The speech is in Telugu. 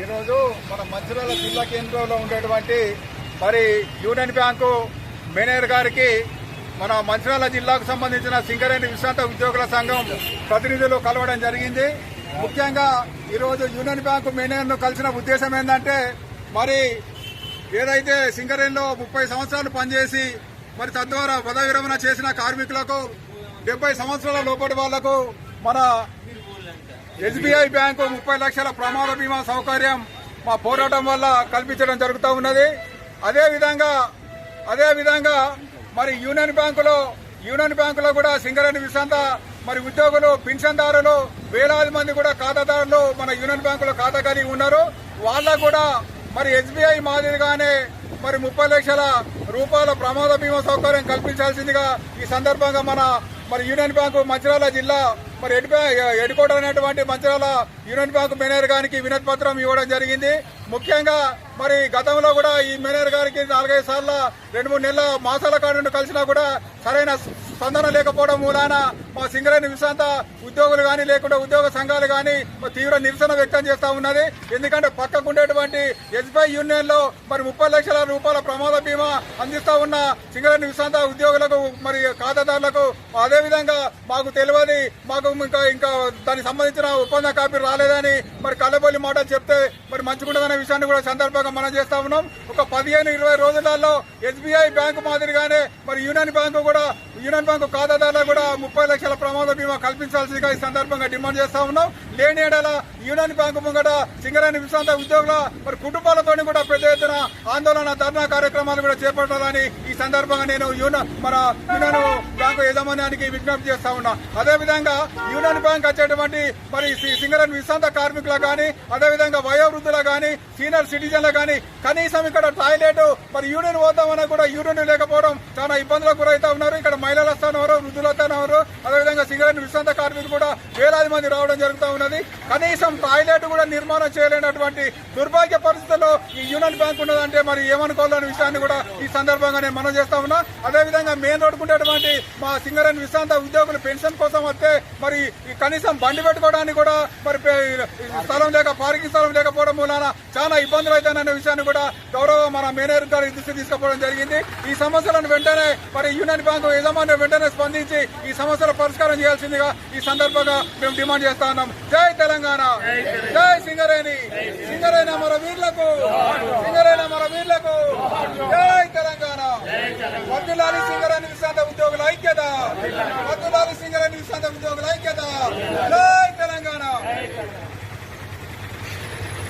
ఈరోజు మన మంచిర్యాల జిల్లా కేంద్రంలో ఉండేటువంటి మరి యూనియన్ బ్యాంకు మేనేజర్ గారికి మన మంచిర్యాల జిల్లాకు సంబంధించిన సింగరేణి విశ్రాంత ఉద్యోగుల సంఘం ప్రతినిధులు కలవడం జరిగింది. ముఖ్యంగా ఈరోజు యూనియన్ బ్యాంకు మేనేజర్ను కలిసిన ఉద్దేశం ఏంటంటే మరి ఏదైతే సింగరేణిలో 30 సంవత్సరాలు పనిచేసి మరి తద్వారా పదవి విరమణ చేసిన కార్మికులకు 70 సంవత్సరాల లోపటి వాళ్లకు మన ఎస్బీఐ బ్యాంకు 30 లక్షల ప్రమాద బీమా సౌకర్యం మా పోరాటం వల్ల కల్పించడం జరుగుతూ ఉన్నది. అదేవిధంగా మరి యూనియన్ బ్యాంకులో కూడా సింగరేణి విశ్రాంత మరి ఉద్యోగులు పెన్షన్దారులు వేలాది మంది కూడా ఖాతాదారులు మన యూనియన్ బ్యాంకులో ఖాతా కలిగి ఉన్నారు. వాళ్ళకు కూడా మరి ఎస్బీఐ మాదిరిగానే మరి 30 లక్షల రూపాయల ప్రమాద బీమా సౌకర్యం కల్పించాల్సిందిగా ఈ సందర్భంగా మరి యూనియన్ బ్యాంకు మంచిర్యాల జిల్లా మరి హెడ్ క్వార్టర్ అనేటువంటి మంచిర్యాల యూనియన్ బ్యాంకు మేనేజర్ గారికి వినతి పత్రం ఇవ్వడం జరిగింది. ముఖ్యంగా మరి గతంలో కూడా ఈ మేనేజర్ గారికి 4-5 సార్లు 2-3 నెలల మాసాల కాడ కలిసినా కూడా సరైన స్పందన లేకపోవడం మూలాన మా సింగరేణి విశ్రాంత ఉద్యోగులు కానీ లేకుండా ఉద్యోగ సంఘాలు కానీ తీవ్ర నిరసన వ్యక్తం చేస్తా ఉన్నది. ఎందుకంటే పక్కకుండేటువంటి ఎస్బీఐ యూనియన్ లో మరి 30 లక్షల రూపాయల ప్రమాద బీమా అందిస్తా ఉన్న సింగరేణి విశ్రాంత ఉద్యోగులకు మరి ఖాతాదారులకు అదేవిధంగా మాకు తెలియదు, మాకు ఇంకా దానికి సంబంధించిన ఒప్పంద కాపీ రాలేదని మరి కళ్ళబొల్లి మాటలు చెప్తే మరి మంచిగుండదనే విషయాన్ని కూడా సందర్భంగా మనం చేస్తా ఉన్నాం. ఒక 15-20 రోజులలో ఎస్బీఐ బ్యాంకు మాదిరిగానే మరి యూనియన్ బ్యాంకు ఖాతాదారులకు కూడా 30 లక్షల ప్రమాద బీమా కల్పించాల్సిందిగా ఈ సందర్భంగా డిమాండ్ చేస్తా ఉన్నాం. లేని ఏడాల యూనియన్ బ్యాంకు ముంగట సింగరేణి విశ్రాంత ఉద్యోగుల మరి కుటుంబాలతో కూడా పెద్ద ఎత్తున ఆందోళన ధర్నా కార్యక్రమాలు కూడా చేపట్టాలని ఈ సందర్భంగా నేను యూనియన్ బ్యాంకు యాజమాన్యానికి విజ్ఞప్తి చేస్తా ఉన్నా. అదేవిధంగా యూనియన్ బ్యాంక్ వచ్చేటువంటి మరి సింగరేణి విశ్రాంత కార్మికులకు కానీ అదేవిధంగా వయోవృద్ధులకు కానీ సీనియర్ సిటిజన్లకు కానీ కనీసం ఇక్కడ టాయిలెట్ మరి యూనియన్ పోతామన్నా కూడా యూనియన్ లేకపోవడం చాలా ఇబ్బందులకు గురైతా ఉన్నారు. ఇక్కడ మహిళలు వస్తున్నారు, వృద్ధులు వస్తున్నారు, అదేవిధంగా సింగరేణి విశ్రాంత కార్మికులు కూడా వేలాది మంది రావడం జరుగుతూ ఉన్నది. కనీసం టాయిలెట్ కూడా నిర్మాణం చేయలేనటువంటి దుర్భాగ్య పరిస్థితుల్లో ఈ యూనియన్ బ్యాంక్ ఉన్నదంటే మరి ఏమనుకోవాలనే విషయాన్ని కూడా ఈ సందర్భంగా నేను మనం చేస్తా ఉన్నా. అదేవిధంగా మెయిన్ రోడ్డుకుంటేటువంటి మా సింగరేణి విశ్రాంత ఉద్యోగులు పెన్షన్ కోసం వస్తే మరి కనీసం బండి పెట్టుకోవడానికి కూడా మరి స్థలం లేక పార్కింగ్ స్థలం లేకపోవడం మూలాన చాలా ఇబ్బందులు అవుతాయనే విషయాన్ని కూడా గౌరవ మన మేనేజర్ గారి దృష్టి తీసుకుపోవడం జరిగింది. ఈ సమస్యలను వెంటనే మరి యూనియన్ బ్యాంకు యజమాని వెంటనే స్పందించి ఈ సమస్యల పరిష్కారం చేయాల్సిందిగా ఈ సందర్భంగా మేము డిమాండ్ చేస్తా ఉన్నాం. జై తెలంగాణ, జై సింగరేణి, సింగరేణి అమర వీరులకు, సింగరేణి అమర వీరులకు, జై తెలంగాణ. వర్ధిల్లాలి సింగరేణి విశ్రాంత ఉద్యోగుల ఐక్యత, వర్ధిల్లాలి సింగరేణి విశ్రాంత ఉద్యోగుల ఐక్యత, జై తెలంగాణ.